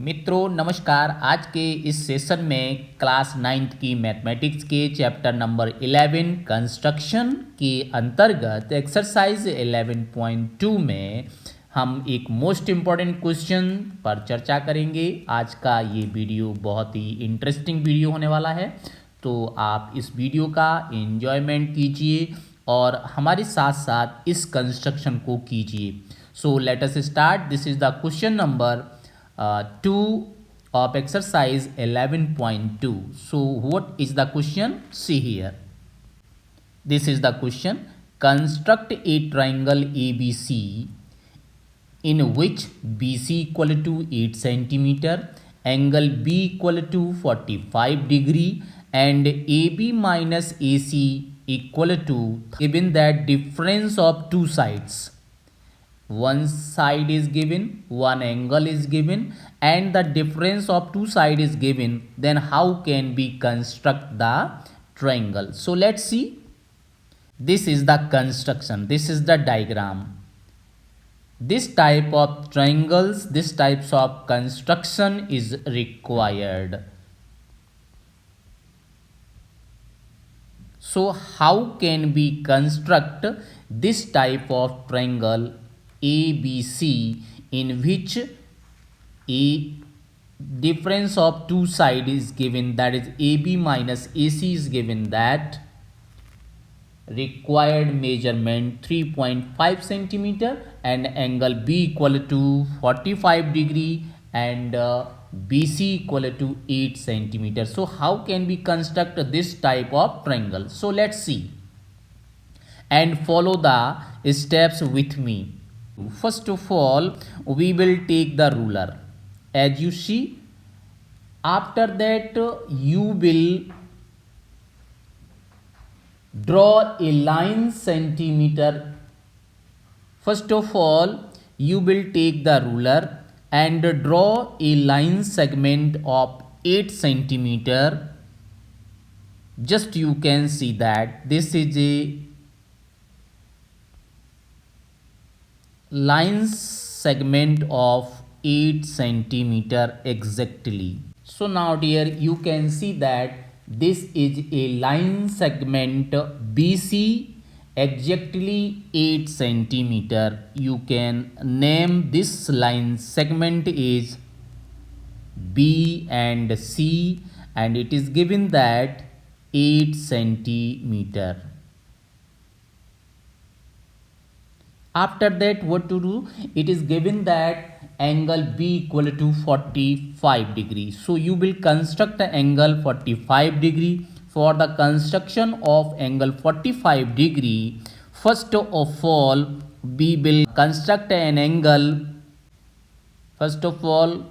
मित्रों नमस्कार। आज के इस सेशन में क्लास 9th की मैथमेटिक्स के चैप्टर नंबर 11 कंस्ट्रक्शन के अंतर्गत एक्सरसाइज 11.2 में हम एक मोस्ट इम्पॉर्टेंट क्वेश्चन पर चर्चा करेंगे। आज का ये वीडियो बहुत ही इंटरेस्टिंग वीडियो होने वाला है, तो आप इस वीडियो का एंजॉयमेंट कीजिए और हमारे साथ साथ इस कंस्ट्रक्शन को कीजिए। So let us start. This is the question number 2 of exercise 11.2. So what is the question? See here. This is the question. Construct a triangle ABC in which BC equal to 8 centimeter, angle B equal to 45 degree and AB minus AC equal to, given that difference of two sides. One side is given, one angle is given, and the difference of two sides is given, then how can we construct the triangle? So let's see. This is the construction, this is the diagram. This type of triangles, this types of construction is required. So how can we construct this type of triangle ABC in which a difference of two sides is given, that is AB minus AC is given, that required measurement 3.5 centimeter and angle B equal to 45 degree and BC equal to 8 centimeter. So how can we construct this type of triangle? So let's see and follow the steps with me. First of all, we will take the ruler. As you see, after that you will draw a line centimeter. First of all, you will take the ruler and draw a line segment of 8 centimeter. Just you can see that this is a line segment of 8 centimeter exactly. So now dear, you can see that this is a line segment BC exactly 8 centimeter. You can name this line segment is B and C, and it is given that 8 centimeter. After that, what to do? It is given that angle B equal to 45 degree. So you will construct the angle 45 degree. For the construction of angle 45 degree, first of all, we will construct an angle. First of all,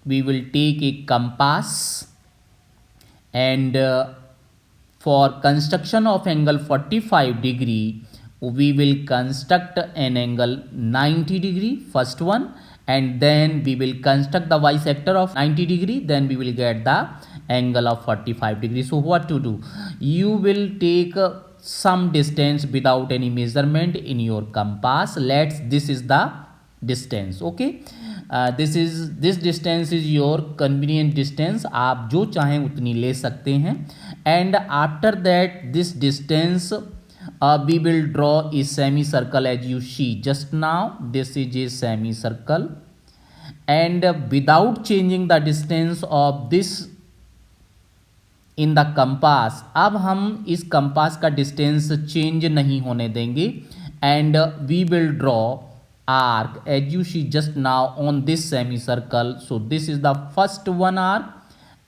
we will take a compass and for construction of angle 45 degree, we will construct an angle 90 degree, first one, and then we will construct the bisector of 90 degree, then we will get the angle of 45 degree. So what to do? You will take some distance without any measurement in your compass. This is the distance, okay. This distance is your convenient distance. आप जो चाहें उतनी ले सकते हैं. And after that, this distance we will draw a semicircle as you see just now. This is a semicircle, and without changing the distance of this in the compass, अब हम इस compass का distance change नहीं होने देंगे, and we will draw arc as you see just now on this semicircle. So this is the first one arc,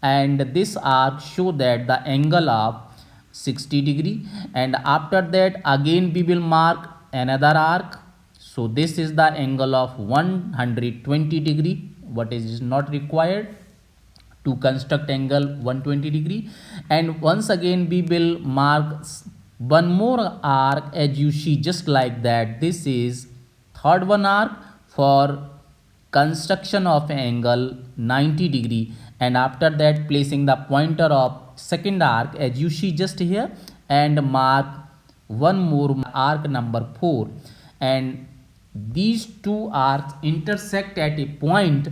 and this arc show that the angle of 60 degree, and after that again we will mark another arc. So this is the angle of 120 degree, what is not required to construct angle 120 degree. And once again we will mark one more arc as you see just like that. This is third one arc for construction of angle 90 degree, and after that placing the pointer of second arc as you see just here, and mark one more arc number 4, and these two arcs intersect at a point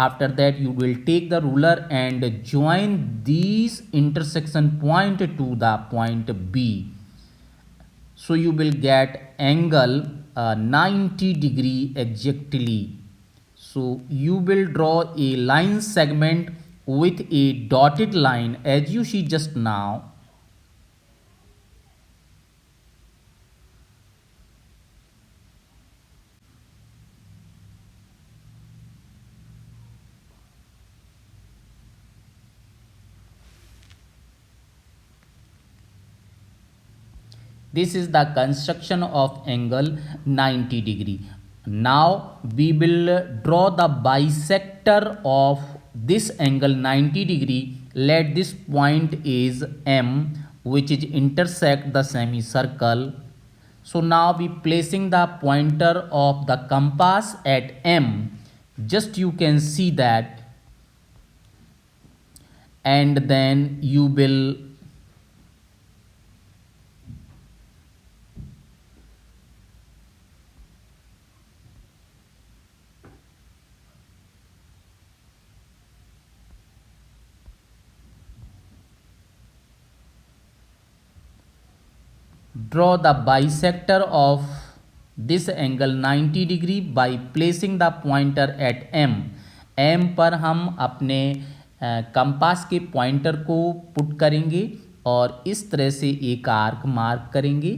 After that you will take the ruler and join these intersection point to the point B. So you will get angle 90 degree exactly. So you will draw a line segment with a dotted line as you see just now. This is the construction of angle 90 degree. Now we will draw the bisector of this angle 90 degree. Let this point is M, which is intersect the semicircle. So now we placing the pointer of the compass at M. Just you can see that, and then you will draw the bisector of this angle 90 degree by placing the pointer at M. M पर हम अपने compass के pointer को put करेंगे और इस तरह से एक आर्क मार्क करेंगे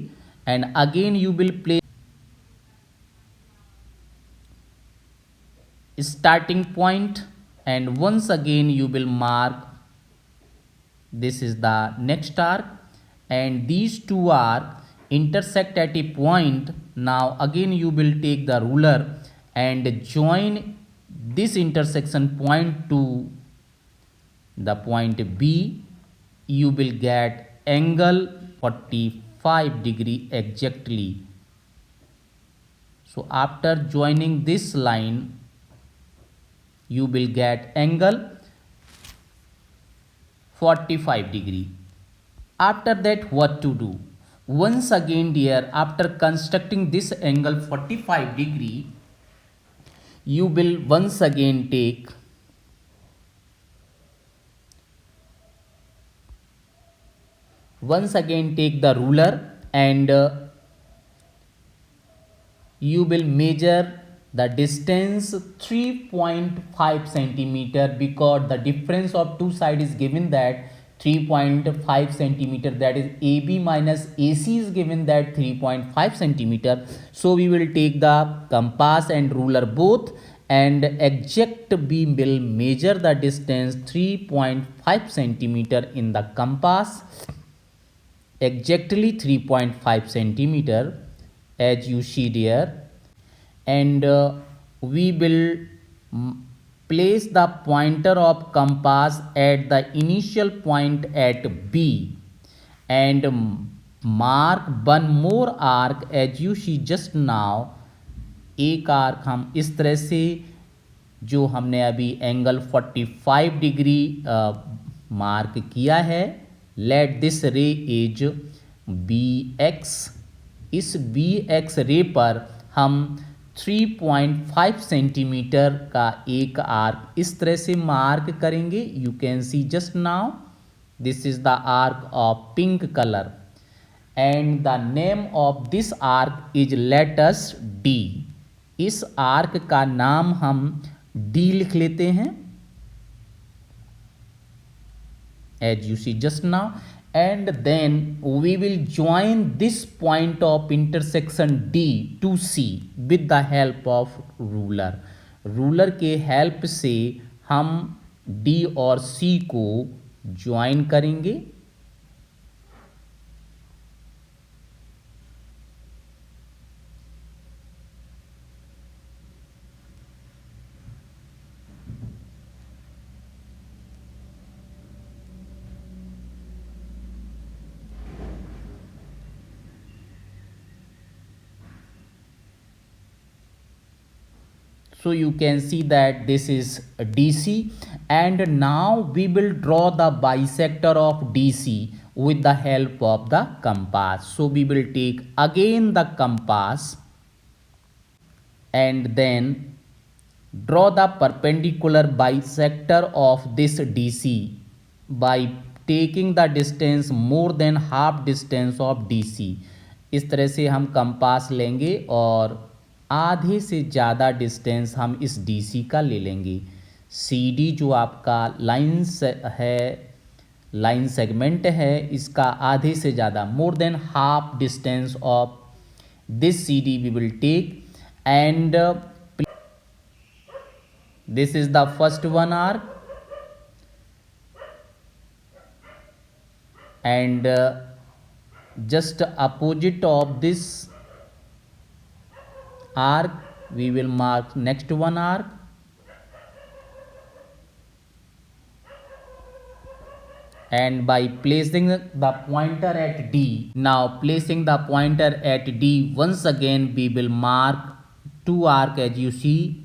and again you will place starting point and once again you will mark this is the next arc and these two arcs intersect at a point. Now again you will take the ruler and join this intersection point to the point B. You will get angle 45 degree exactly. So after joining this line you will get angle 45 degree. After that what to do? Once again dear, after constructing this angle 45 degree, you will once again take the ruler and you will measure the distance 3.5 centimeter because the difference of two sides is given that 3.5 centimeter, that is AB minus AC is given that 3.5 centimeter. So we will take the compass and ruler both and exact we will measure the distance 3.5 centimeter in the compass, exactly 3.5 centimeter as you see there, and we will place the pointer of compass at the initial point at B and mark one more arc as you see just now. एक arc हम इस तरह से जो हमने अभी angle 45 degree mark किया है, लेट दिस रे इज BX. इस BX रे पर हम 3.5 सेंटीमीटर का एक आर्क इस तरह से मार्क करेंगे. You can see just now this is the arc of pink colour and the name of this arc is let's D. इस आर्क का नाम हम D लिख लेते हैं as you see just now, and then we will join this point of intersection D to C with the help of ruler. Ruler के help से हम D और C को ज्वाइन करेंगे. So you can see that this is DC, and now we will draw the bisector of DC with the help of the compass. So we will take again the compass and then Draw the perpendicular bisector of this DC by taking the distance more than half distance of DC। इस तरह से हम compass लेंगे और आधे से ज़्यादा distance हम इस DC का ले लेंगे। CD जो आपका लाइन सेगमेंट है, इसका आधे से ज़्यादा more than half distance of this CD we will take, and this is the first one arc, and just opposite of this arc we will mark next one arc, and by placing the pointer at D, now placing the pointer at D, once again we will mark two arc. As you see,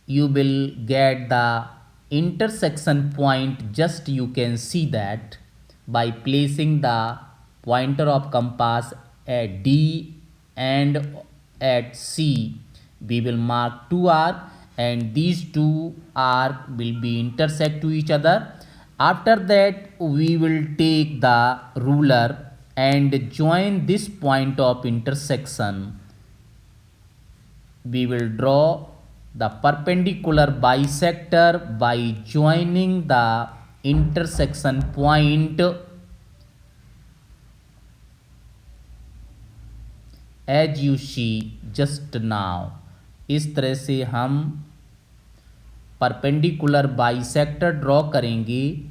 you will get the intersection point. Just you can see that by placing the pointer of compass at D and at C, we will mark two arc, and these two arc will be intersect to each other. After that we will take the ruler and join this point of intersection. We will draw the perpendicular bisector by joining the intersection point as you see just now। इस तरह से हम perpendicular bisector draw करेंगे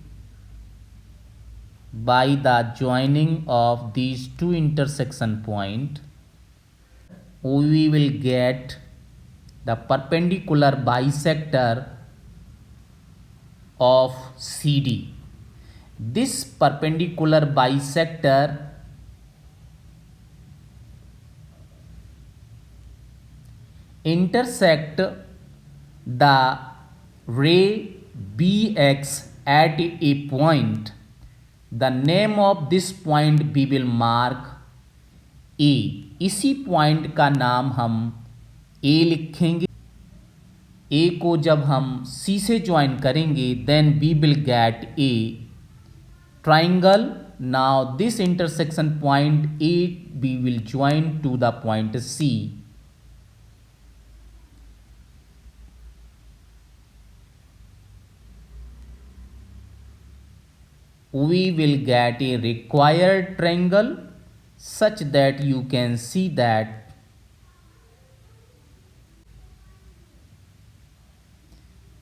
by the joining of these two intersection point। We will get the perpendicular bisector of CD. This perpendicular bisector intersect the ray BX at a point. The name of this point we will mark A। इसी point का नाम हम A लिखेंगे। A को जब हम C से join करेंगे then we will get a triangle। Now this intersection point A we will join to the point C। We will get a required triangle such that you can see that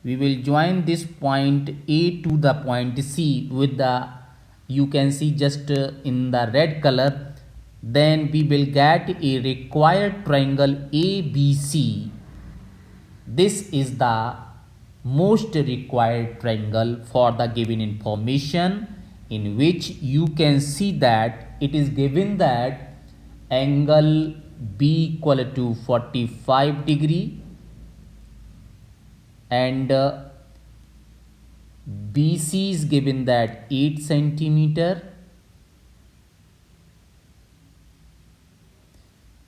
we will join this point A to the point C with the, you can see just in the red color, then we will get a required triangle ABC। This is the most required triangle for the given information, in which you can see that it is given that angle B equal to 45 degree and BC is given that 8 centimeter.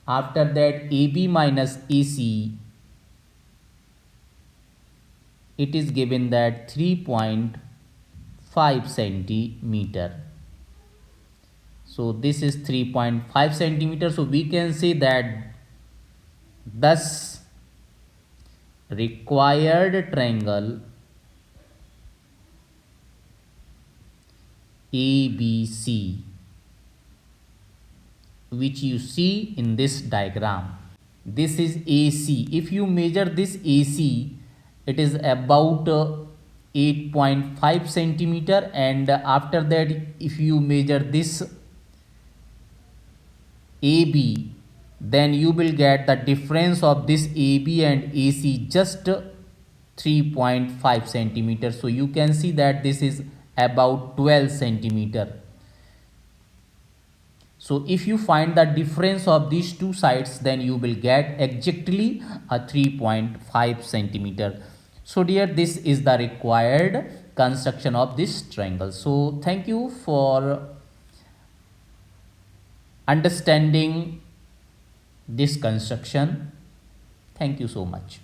After that AB minus AC, it is given that 3.5 centimeter. So this is 3.5 centimeter. So we can say that thus required triangle ABC, which you see in this diagram, this is AC. If you measure this AC, it is about 8.5 centimeter, and after that if you measure this AB, then you will get the difference of this AB and AC just 3.5 centimeter. So you can see that this is about 12 centimeter. So if you find the difference of these two sides, then you will get exactly a 3.5 centimeter. So dear, this is the required construction of this triangle. So thank you for understanding this construction. Thank you so much.